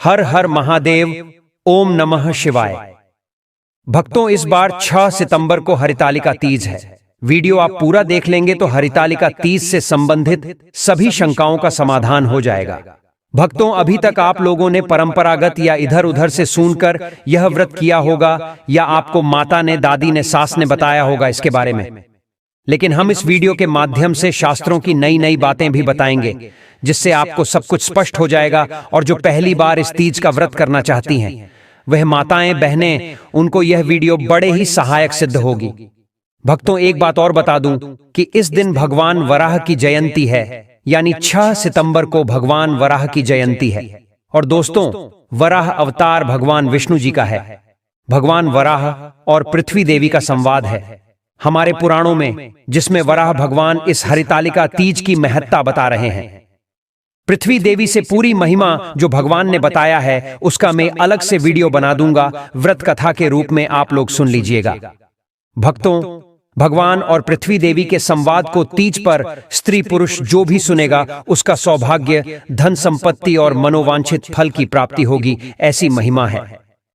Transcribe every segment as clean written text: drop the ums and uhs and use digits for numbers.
हर हर महादेव, ओम नमः शिवाय। भक्तों, इस बार 6 सितंबर को हरितालिका तीज है। वीडियो आप पूरा देख लेंगे तो हरितालिका तीज से संबंधित सभी शंकाओं का समाधान हो जाएगा। भक्तों, अभी तक आप लोगों ने परंपरागत या इधर उधर से सुनकर यह व्रत किया होगा या आपको माता ने, दादी ने, सास ने बताया होगा इसके बारे में। लेकिन हम इस वीडियो के माध्यम से शास्त्रों की नई नई बातें भी बताएंगे, जिससे आपको सब कुछ स्पष्ट हो जाएगा। और जो पहली बार इस तीज का व्रत करना चाहती हैं, वह माताएं, बहनें, उनको यह वीडियो बड़े ही सहायक सिद्ध होगी। भक्तों, एक बात और बता दूं कि इस दिन भगवान वराह की जयंती है, यानी 6 सितंबर को भगवान वराह की जयंती है। और दोस्तों, वराह अवतार भगवान विष्णु जी का है। भगवान वराह और पृथ्वी देवी का संवाद है हमारे पुराणों में, जिसमें वराह भगवान इस हरितालिका तीज की महत्ता बता रहे हैं। पृथ्वी देवी से पूरी महिमा जो भगवान ने बताया है, उसका मैं अलग से वीडियो बना दूंगा, व्रत कथा के रूप में आप लोग सुन लीजिएगा। भक्तों, भगवान और पृथ्वी देवी के संवाद को तीज पर स्त्री पुरुष जो भी सुनेगा, उसका सौभाग्य, धन संपत्ति और मनोवांछित फल की प्राप्ति होगी, ऐसी महिमा है।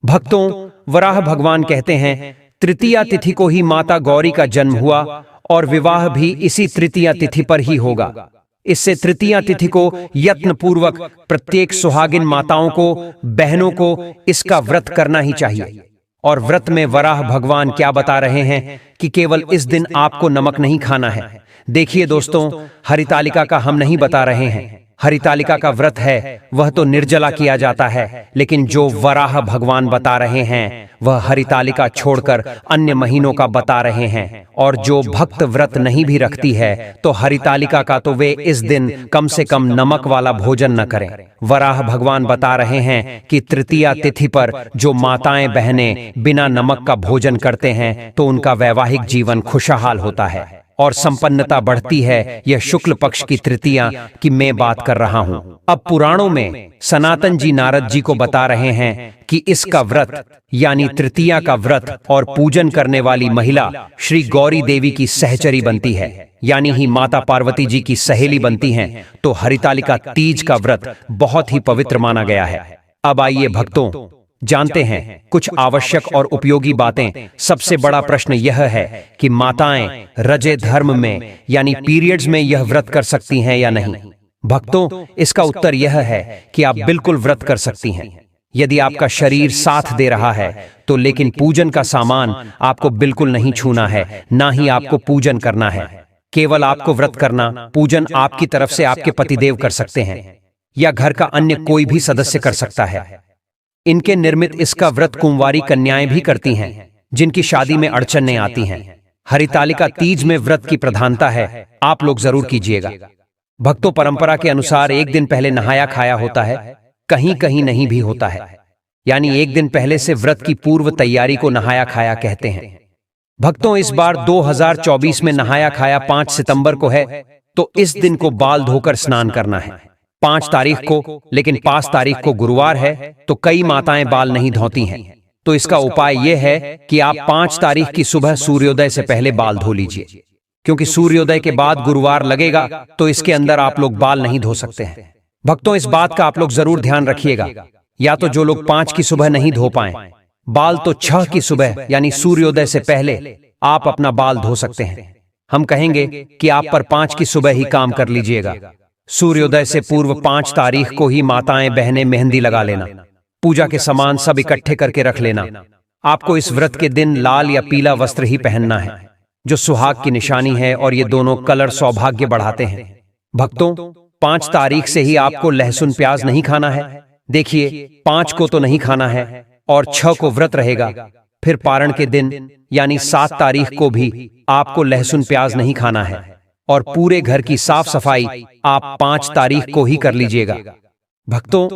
भक्तों, वराह भगवान कहते हैं, तृतीया तिथि को ही माता गौरी का जन्म हुआ और विवाह भी इसी तृतीया तिथि पर ही होगा। इससे तृतीया तिथि को यत्न पूर्वक प्रत्येक सुहागिन माताओं को, बहनों को इसका व्रत करना ही चाहिए। और व्रत में वराह भगवान क्या बता रहे हैं कि केवल इस दिन आपको नमक नहीं खाना है। देखिए दोस्तों, हरितालिका का हम नहीं बता रहे हैं। हरितालिका का व्रत है वह तो निर्जला किया जाता है, लेकिन जो वराह भगवान बता रहे हैं वह हरितालिका छोड़कर अन्य महीनों का बता रहे हैं। और जो भक्त व्रत नहीं भी रखती है तो हरितालिका का तो वे इस दिन कम से कम नमक वाला भोजन न करें। वराह भगवान बता रहे हैं कि तृतीया तिथि पर जो माताएं, बहनें बिना नमक का भोजन करते हैं तो उनका वैवाहिक जीवन खुशहाल होता है और संपन्नता बढ़ती है। यह शुक्ल पक्ष की तृतीया की मैं बात कर रहा हूं। अब पुराणों में सनातन जी नारद जी को बता रहे हैं कि इसका व्रत यानी तृतीया का व्रत और पूजन करने वाली महिला श्री गौरी देवी की सहचरी बनती है, यानी ही माता पार्वती जी की सहेली बनती हैं। तो हरितालिका तीज का व्रत बहुत ही पवित्र माना गया है। अब आइए भक्तों, जानते हैं कुछ आवश्यक और उपयोगी बातें। सबसे बड़ा प्रश्न यह है कि माताएं रजे धर्म में यानी पीरियड्स में यह व्रत कर सकती हैं या नहीं। भक्तों, इसका उत्तर यह है कि आप बिल्कुल व्रत कर सकती हैं, यदि आपका शरीर साथ दे रहा है तो। लेकिन पूजन का सामान आपको बिल्कुल नहीं छूना है, ना ही आपको पूजन करना है। केवल आपको व्रत करना, पूजन आपकी तरफ से आपके पतिदेव कर सकते हैं या घर का अन्य कोई भी सदस्य कर सकता है। इनके निर्मित इसका व्रत कुंवारी कन्याएं भी करती हैं, जिनकी शादी में अड़चनें आती हैं। हरितालिका तीज में व्रत की प्रधानता है, आप लोग जरूर कीजिएगा। भक्तों, परंपरा के अनुसार एक दिन पहले नहाया खाया होता है, कहीं कहीं नहीं भी होता है, यानी एक दिन पहले से व्रत की पूर्व तैयारी को नहाया खाया कहते हैं। भक्तों, इस बार 2024 में नहाया खाया 5 सितंबर को है, तो इस दिन को बाल धोकर स्नान करना है 5 तारीख को। लेकिन 5 तारीख को गुरुवार है, तो कई माताएं बाल नहीं धोती हैं। तो इसका उपाय यह है कि आप 5 तारीख की सुबह सूर्योदय से पहले बाल धो लीजिए, क्योंकि सूर्योदय के बाद गुरुवार लगेगा, तो इसके अंदर आप लोग बाल नहीं धो सकते हैं। भक्तों, इस बात का आप लोग जरूर ध्यान रखिएगा। या तो जो लोग 5 की सुबह नहीं धो पाए बाल, तो 6 की सुबह यानी सूर्योदय से पहले आप अपना बाल धो सकते हैं। हम कहेंगे कि आप पर 5 की सुबह ही काम कर लीजिएगा। सूर्योदय से पूर्व 5 तारीख को ही माताएं, बहनें मेहंदी लगा लेना, पूजा के सामान सब इकट्ठे करके रख लेना। आपको इस व्रत के दिन लाल या पीला वस्त्र ही पहनना है, जो सुहाग की निशानी है, और ये दोनों कलर सौभाग्य बढ़ाते हैं। भक्तों, 5 तारीख से ही आपको लहसुन प्याज नहीं खाना है। देखिए, 5 को तो नहीं खाना है और 6 को व्रत रहेगा। फिर पारण के दिन यानी 7 तारीख को भी आपको लहसुन प्याज नहीं खाना है और पूरे घर की साफ सफाई आप 5 तारीख को ही कर लीजिएगा। भक्तों,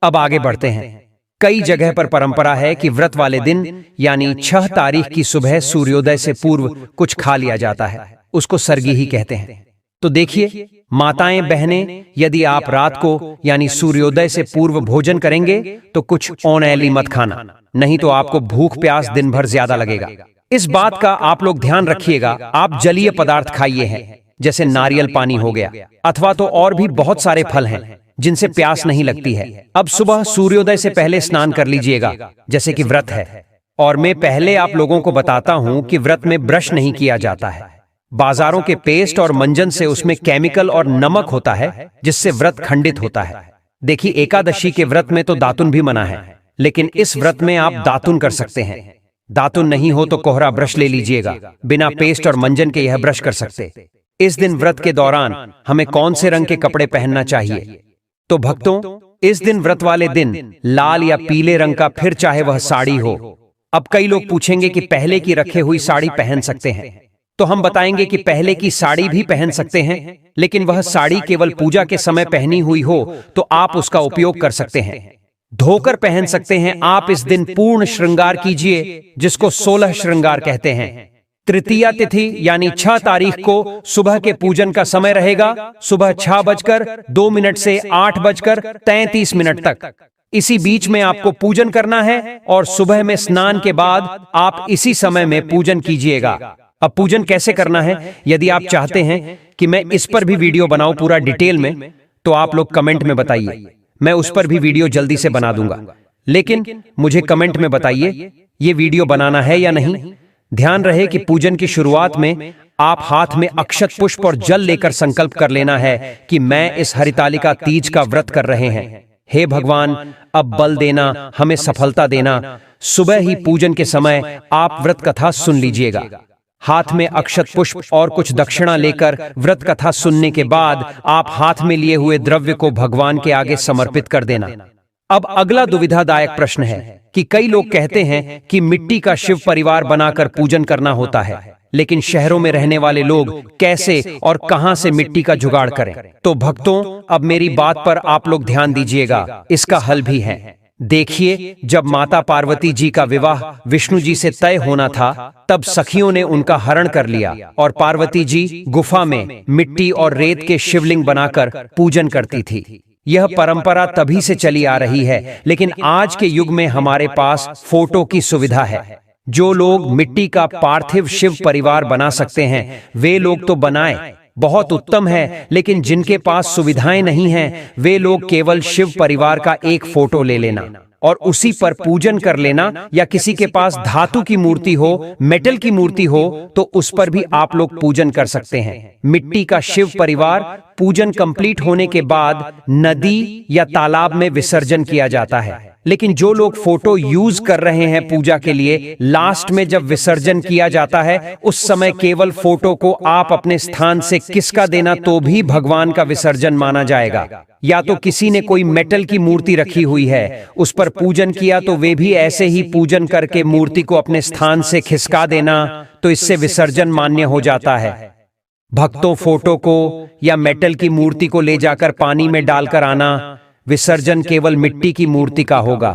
अब आगे बढ़ते हैं। कई जगह पर परंपरा है कि व्रत वाले दिन यानी 6 तारीख की सुबह सूर्योदय से पूर्व कुछ खा लिया जाता है, उसको सरगी ही कहते हैं। तो देखिए माताएं, बहनें, यदि आप रात को यानी सूर्योदय से पूर्व भोजन करेंगे तो कुछ ऑनएली मत खाना, नहीं तो आपको भूख प्यास दिन भर ज्यादा लगेगा। इस बात का आप लोग ध्यान रखिएगा। आप जलीय पदार्थ खाइए हैं, जैसे नारियल पानी हो गया, अथवा तो और भी बहुत सारे फल हैं, जिनसे प्यास नहीं लगती है। अब सुबह सूर्योदय से पहले स्नान कर लीजिएगा, जैसे कि व्रत है। और मैं पहले आप लोगों को बताता हूं कि व्रत में ब्रश नहीं किया जाता है। बाजारों के पेस्ट और मंजन से उसमें केमिकल और नमक होता है, जिससे व्रत खंडित होता है। देखिए, एकादशी के व्रत में तो दातुन भी मना है, लेकिन इस व्रत में आप दातुन कर सकते हैं। दातुन नहीं हो तो कोहरा ब्रश ले लीजिएगा, बिना पेस्ट और मंजन के यह ब्रश कर सकते। इस दिन व्रत के दौरान हमें कौन से रंग के कपड़े पहनना चाहिए? तो भक्तों, इस दिन व्रत वाले दिन लाल या पीले रंग का, फिर चाहे वह साड़ी हो। अब कई लोग पूछेंगे कि पहले की रखे हुई साड़ी पहन सकते हैं, तो हम बताएंगे कि पहले की साड़ी भी पहन सकते हैं, लेकिन वह साड़ी केवल पूजा के समय पहनी हुई हो तो आप उसका उपयोग कर सकते हैं। धोकर पहन सकते हैं। आप इस दिन पूर्ण श्रृंगार कीजिए, जिसको 16 श्रृंगार कहते हैं। तृतीया तिथि यानी 6 तारीख को सुबह के पूजन का समय रहेगा, सुबह 6:02 से 8:33 तक। इसी बीच में आपको पूजन करना है और सुबह में स्नान के बाद आप इसी समय में पूजन कीजिएगा। अब पूजन कैसे करना है, यदि आप चाहते हैं कि मैं इस पर भी वीडियो बनाऊं पूरा डिटेल में, तो आप लोग कमेंट में बताइए, मैं उस पर भी वीडियो जल्दी से बना दूंगा। लेकिन मुझे कमेंट में बताइए ये वीडियो बनाना है या नहीं। ध्यान रहे कि पूजन की शुरुआत में आप हाथ में अक्षत पुष्प और जल लेकर संकल्प कर लेना है कि मैं इस हरितालिका तीज का व्रत कर रहे हैं। हे भगवान, अब बल देना, हमें सफलता देना। सुबह ही पूजन के समय आप व्रत कथा सुन लीजिएगा। हाथ में अक्षत पुष्प और कुछ दक्षिणा लेकर व्रत कथा सुनने के बाद आप हाथ में लिए हुए द्रव्य को भगवान के आगे समर्पित कर देना। अब अगला दुविधादायक प्रश्न है कि कई लोग कहते हैं कि मिट्टी का शिव परिवार बनाकर पूजन करना होता है, लेकिन शहरों में रहने वाले लोग कैसे और कहां से मिट्टी का जुगाड़ करें? तो भक्तों, अब मेरी बात पर आप लोग ध्यान दीजिएगा, इसका हल भी है। देखिए, जब माता पार्वती जी का विवाह विष्णु जी से तय होना था, तब सखियों ने उनका हरण कर लिया और पार्वती जी गुफा में मिट्टी और रेत के शिवलिंग बनाकर पूजन करती थी। यह परंपरा तभी से चली आ रही है, लेकिन आज के युग में हमारे पास फोटो की सुविधा है। जो लोग मिट्टी का पार्थिव शिव परिवार बना सकते हैं, वे लोग तो बनाएं, बहुत उत्तम है। लेकिन जिनके पास सुविधाएं नहीं हैं, वे लोग केवल शिव परिवार का एक फोटो ले लेना और उसी पर पूजन कर लेना, या किसी के पास धातु की मूर्ति हो, मेटल की मूर्ति हो, तो उस पर भी आप लोग पूजन कर सकते हैं। मिट्टी का शिव परिवार पूजन कंप्लीट होने के बाद नदी या तालाब में विसर्जन किया जाता है। लेकिन जो लोग फोटो यूज कर रहे हैं पूजा के लिए, लास्ट में जब विसर्जन किया जाता है, उस समय केवल फोटो को आप अपने स्थान से किसका देना तो भी भगवान का विसर्जन माना जाएगा। या तो किसी ने कोई मेटल की मूर्ति रखी हुई है, उस पर पूजन किया, तो वे भी ऐसे ही पूजन करके मूर्ति को अपने स्थान से खिसका देना, तो इससे विसर्जन मान्य हो जाता है। भक्तों, फोटो को या मेटल की मूर्ति को ले जाकर पानी में डालकर आना, विसर्जन केवल मिट्टी की मूर्ति का होगा।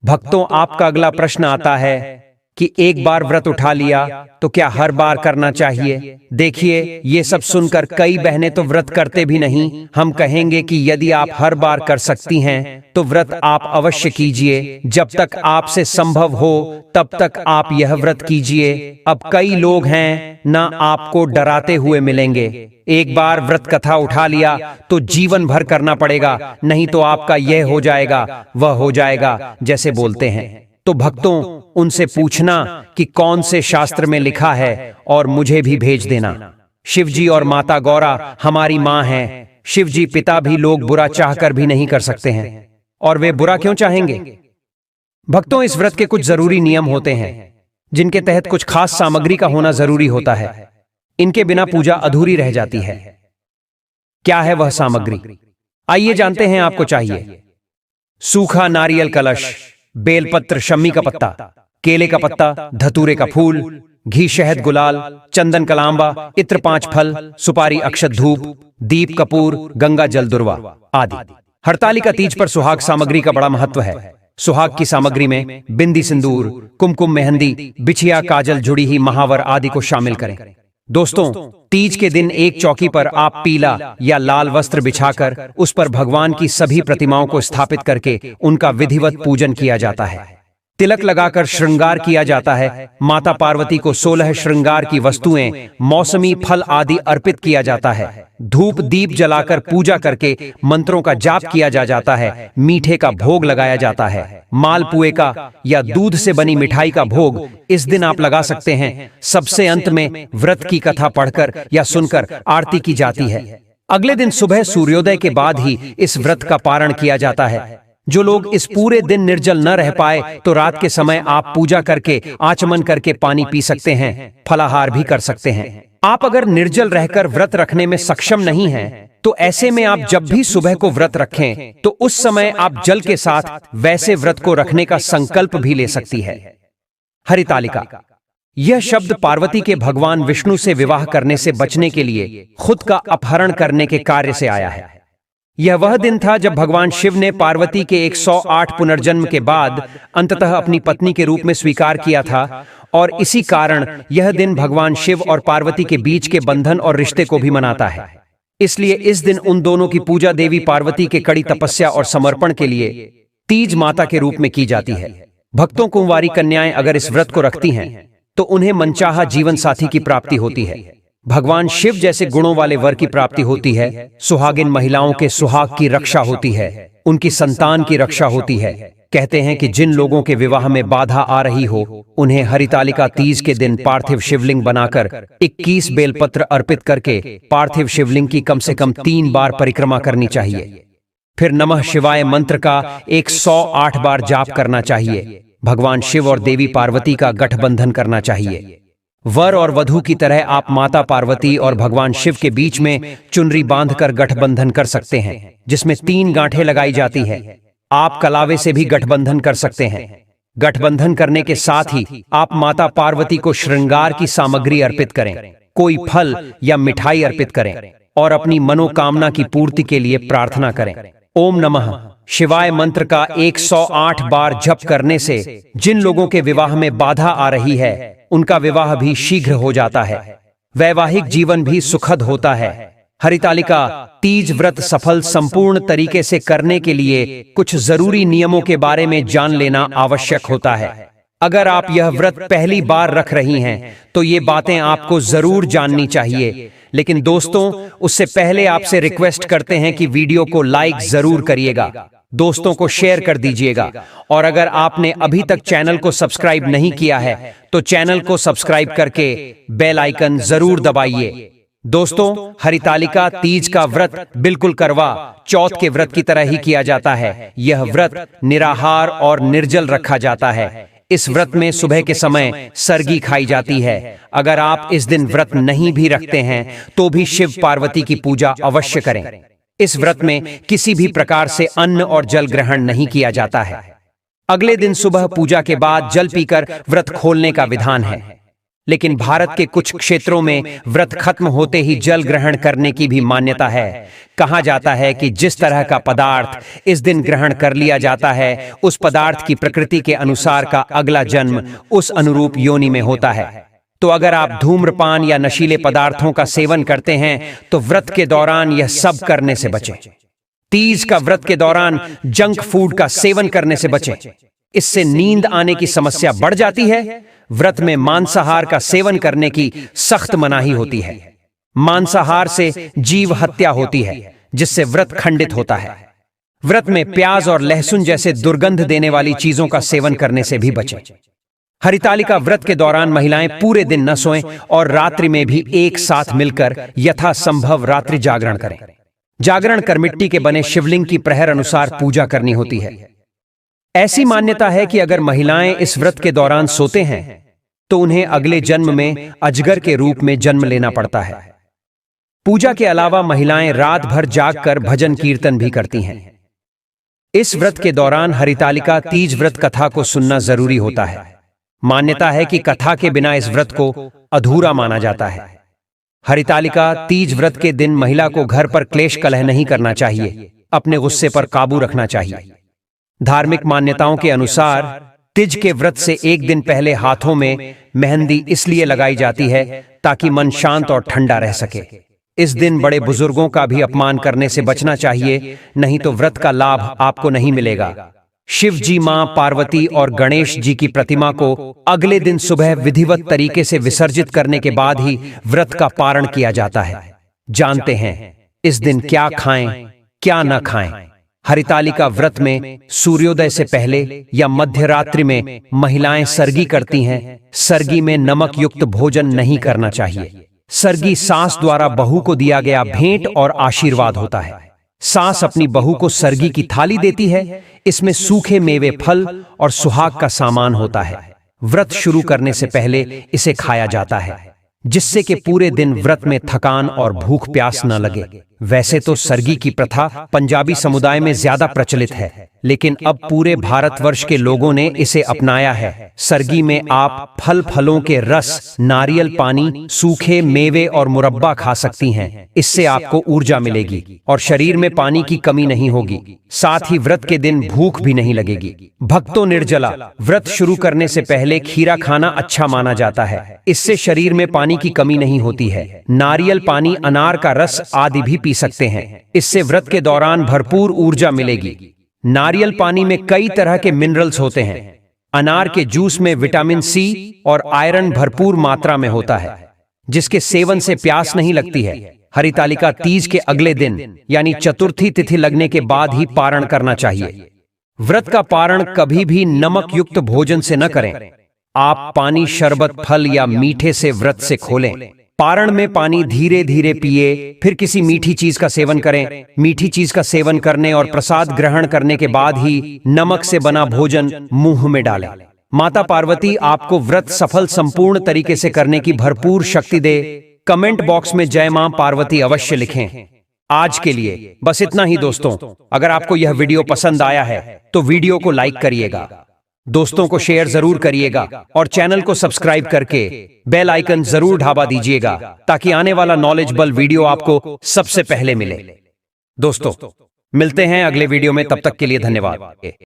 भक्तों, आपका अगला प्रश्न आता है कि एक बार व्रत उठा लिया तो क्या हर बार करना चाहिए? देखिए, ये सब सुनकर कई बहनें तो व्रत करते भी नहीं। हम कहेंगे कि यदि आप हर बार कर सकती हैं तो व्रत आप अवश्य कीजिए। जब तक आपसे संभव हो तब तक आप यह व्रत कीजिए। अब कई लोग हैं ना, आपको डराते हुए मिलेंगे। एक बार व्रत कथा उठा लिया तो जीवन भर करना पड़ेगा, नहीं तो आपका यह हो जाएगा, वह हो जाएगा, जैसे बोलते हैं। तो भक्तों, उनसे पूछना कि कौन से शास्त्र में लिखा है और मुझे भी भेज देना। शिवजी और माता गौरा हमारी माँ हैं। शिवजी पिता भी लोग बुरा चाहकर भी नहीं कर सकते हैं, और वे बुरा क्यों चाहेंगे? भक्तों, इस व्रत के कुछ जरूरी नियम होते हैं, जिनके तहत कुछ खास सामग्री का होना जरूरी होता है। इनके बिना पूजा अधूरी रह जाती है। क्या है वह सामग्री? आइए जानते हैं। आपको चाहिए सूखा नारियल कलश, बेलपत्र, शम्मी का पत्ता, केले का पत्ता, धतूरे का फूल, घी, शहद, गुलाल, चंदन, कलांबा, इत्र, 5 फल, सुपारी, अक्षत, धूप, दीप, कपूर, गंगा जल, दुर्वा आदि। हरतालिका तीज पर सुहाग सामग्री का बड़ा महत्व है। सुहाग की सामग्री में बिंदी, सिंदूर, कुमकुम, मेहंदी, बिछिया, काजल, जुड़ी ही, महावर आदि को शामिल करें। दोस्तों, तीज के दिन एक चौकी पर आप पीला या लाल वस्त्र बिछाकर उस पर भगवान की सभी प्रतिमाओं को स्थापित करके उनका विधिवत पूजन किया जाता है। तिलक लगाकर श्रृंगार किया जाता है। माता पार्वती को 16 श्रृंगार की वस्तुएं, मौसमी फल आदि अर्पित किया जाता है। धूप दीप जलाकर पूजा करके मंत्रों का जाप किया जाता है। मीठे का भोग लगाया जाता है। मालपुए का या दूध से बनी मिठाई का भोग इस दिन आप लगा सकते हैं। सबसे अंत में व्रत की कथा पढ़कर या सुनकर आरती की जाती है। अगले दिन सुबह सूर्योदय के बाद ही इस व्रत का पारण किया जाता है। जो लोग इस पूरे दिन निर्जल न रह पाए तो रात के समय आप पूजा करके आचमन करके पानी पी सकते हैं, फलाहार भी कर सकते हैं। आप अगर निर्जल रहकर व्रत रखने में सक्षम नहीं हैं, तो ऐसे में आप जब भी सुबह को व्रत रखें तो उस समय आप जल के साथ वैसे व्रत को रखने का संकल्प भी ले सकती है। हरितालिका यह शब्द पार्वती के भगवान विष्णु से विवाह करने से बचने के लिए खुद का अपहरण करने के कार्य से आया है। यह वह दिन था जब भगवान शिव ने पार्वती के 108 पुनर्जन्म के बाद अंततः अपनी पत्नी के रूप में स्वीकार किया था, और इसी कारण यह दिन भगवान शिव और पार्वती के बीच के बंधन और रिश्ते को भी मनाता है। इसलिए इस दिन उन दोनों की पूजा देवी पार्वती के कड़ी तपस्या और समर्पण के लिए तीज माता के रूप में की जाती है। भक्तों कुंवारी कन्याएं अगर इस व्रत को रखती हैं तो उन्हें मनचाहा जीवन साथी की प्राप्ति होती है। भगवान शिव जैसे गुणों वाले वर की प्राप्ति होती है। सुहागिन महिलाओं के सुहाग की रक्षा होती है, उनकी संतान की रक्षा होती है। कहते हैं कि जिन लोगों के विवाह में बाधा आ रही हो, उन्हें हरितालिका तीज के दिन पार्थिव शिवलिंग बनाकर 21 बेलपत्र अर्पित करके पार्थिव शिवलिंग की कम से कम 3 बार परिक्रमा करनी चाहिए। फिर नमः शिवाय मंत्र का 108 बार जाप करना चाहिए। भगवान शिव और देवी पार्वती का गठबंधन करना चाहिए। वर और वधू की तरह आप माता पार्वती और भगवान शिव के बीच में चुनरी बांधकर गठबंधन कर सकते हैं, जिसमें 3 गांठें लगाई जाती हैं। आप कलावे से भी गठबंधन कर सकते हैं। गठबंधन करने के साथ ही आप माता पार्वती को श्रृंगार की सामग्री अर्पित करें, कोई फल या मिठाई अर्पित करें और अपनी मनोकामना की पूर्ति के लिए प्रार्थना करें। ओम नमः शिवाय मंत्र का 108 बार जप करने से जिन लोगों के विवाह में बाधा आ रही है, उनका विवाह भी शीघ्र हो जाता है। वैवाहिक जीवन भी सुखद होता है। हरितालिका तीज व्रत सफल संपूर्ण तरीके से करने के लिए कुछ जरूरी नियमों के बारे में जान लेना आवश्यक होता है। अगर आप यह व्रत पहली बार रख रही हैं तो ये बातें आपको जरूर जाननी चाहिए। लेकिन दोस्तों, उससे पहले आपसे रिक्वेस्ट करते हैं कि वीडियो को लाइक जरूर करिएगा, दोस्तों को शेयर कर दीजिएगा, और अगर आपने अभी तक चैनल को सब्सक्राइब नहीं किया है तो चैनल को सब्सक्राइब करके बेल आइकन जरूर दबाइए। दोस्तों, हरितालिका तीज का व्रत बिल्कुल करवा चौथ के व्रत की तरह ही किया जाता है। यह व्रत निराहार और निर्जल रखा जाता है। इस व्रत में सुबह के समय सरगी खाई जाती है। अगर आप इस दिन व्रत नहीं भी रखते हैं तो भी शिव पार्वती की पूजा अवश्य करें। इस व्रत में किसी भी प्रकार से अन्न और जल ग्रहण नहीं किया जाता है। अगले दिन सुबह पूजा के बाद जल पीकर व्रत खोलने का विधान है। लेकिन भारत के कुछ क्षेत्रों में व्रत खत्म होते ही जल ग्रहण करने की भी मान्यता है। कहा जाता है कि जिस तरह का पदार्थ इस दिन ग्रहण कर लिया जाता है, उस पदार्थ की प्रकृति के अनुसार का अगला जन्म उस अनुरूप योनि में होता है। तो अगर आप धूम्रपान या नशीले पदार्थों का सेवन करते हैं तो व्रत के दौरान यह सब करने से बचें। तीज का व्रत के दौरान जंक फूड का सेवन करने से बचें। इससे नींद आने की समस्या बढ़ जाती है। व्रत में मांसाहार का सेवन करने की सख्त मनाही होती है। मांसाहार से जीव हत्या होती है, जिससे व्रत खंडित होता है। व्रत में प्याज और लहसुन जैसे दुर्गंध देने वाली चीजों का सेवन करने से भी बचें। हरितालिका व्रत के दौरान महिलाएं पूरे दिन न सोएं और रात्रि में भी एक साथ मिलकर यथासंभव रात्रि जागरण करें। जागरण कर मिट्टी के बने शिवलिंग की प्रहर अनुसार पूजा करनी होती है। ऐसी मान्यता है कि अगर महिलाएं इस व्रत के दौरान सोते हैं तो उन्हें अगले जन्म में अजगर के रूप में जन्म लेना पड़ता है। पूजा के अलावा महिलाएं रात भर जागकर भजन कीर्तन भी करती हैं। इस व्रत के दौरान हरितालिका तीज व्रत कथा को सुनना जरूरी होता है। मान्यता है कि कथा के बिना इस व्रत को अधूरा माना जाता है। हरितालिका तीज व्रत के दिन महिला को घर पर क्लेश कलह नहीं करना चाहिए, अपने गुस्से पर काबू रखना चाहिए। धार्मिक मान्यताओं के अनुसार तीज के व्रत से एक दिन पहले हाथों में मेहंदी इसलिए लगाई जाती है ताकि मन शांत और ठंडा रह सके। इस दिन बड़े बुजुर्गों का भी अपमान करने से बचना चाहिए, नहीं तो व्रत का लाभ आपको नहीं मिलेगा। शिव जी, मां पार्वती और गणेश जी की प्रतिमा को अगले दिन सुबह विधिवत तरीके से विसर्जित करने के बाद ही व्रत का पारण किया जाता है। जानते हैं इस दिन क्या खाएं, क्या न खाएं। हरितालिका व्रत में सूर्योदय से पहले या मध्य रात्रि में महिलाएं सरगी करती हैं। सरगी में नमक युक्त भोजन नहीं करना चाहिए। सरगी सास द्वारा बहू को दिया गया भेंट और आशीर्वाद होता है। सास अपनी बहू को सरगी की थाली देती है। इसमें सूखे मेवे, फल और सुहाग का सामान होता है। व्रत शुरू करने से पहले इसे खाया जाता है, जिससे कि पूरे दिन व्रत में थकान और भूख प्यास न लगे। वैसे तो सरगी की प्रथा पंजाबी समुदाय में ज्यादा प्रचलित है, लेकिन अब पूरे भारतवर्ष के लोगों ने इसे अपनाया है। सरगी में आप फलों के रस, नारियल पानी, सूखे मेवे और मुरब्बा खा सकती हैं। इससे आपको ऊर्जा मिलेगी और शरीर में पानी की कमी नहीं होगी। साथ ही व्रत के दिन भूख भी नहीं लगेगी। भक्तों, निर्जला व्रत शुरू करने से पहले खीरा खाना अच्छा माना जाता है। इससे शरीर में पानी की कमी नहीं होती है। नारियल पानी, अनार का रस आदि भी पी सकते हैं। इससे व्रत के दौरान भरपूर ऊर्जा मिलेगी। नारियल पानी में कई तरह के मिनरल्स होते हैं। अनार के जूस में विटामिन सी और आयरन भरपूर मात्रा में होता है, जिसके सेवन से प्यास नहीं लगती है। हरितालिका तीज के अगले दिन यानी चतुर्थी तिथि लगने के बाद ही पारण करना चाहिए। व्रत का पारण कभी भी नमक युक्त भोजन से न करें। आप पानी, शरबत, फल या मीठे से व्रत से खोलें। पारण में पानी धीरे धीरे पिए, फिर किसी मीठी चीज का सेवन करें। मीठी चीज का सेवन करने और प्रसाद ग्रहण करने के बाद ही नमक से बना भोजन मुंह में डालें। माता पार्वती आपको व्रत सफल संपूर्ण तरीके से करने की भरपूर शक्ति दे। कमेंट बॉक्स में जय मां पार्वती अवश्य लिखें। आज के लिए बस इतना ही दोस्तों। अगर आपको यह वीडियो पसंद आया है तो वीडियो को लाइक करिएगा, दोस्तों को शेयर जरूर करिएगा और चैनल को सब्सक्राइब करके बेल आइकन जरूर ढाबा दीजिएगा, ताकि आने वाला नॉलेजेबल वीडियो आपको सबसे पहले मिले। दोस्तों, मिलते हैं अगले वीडियो में, तब तक के लिए धन्यवाद।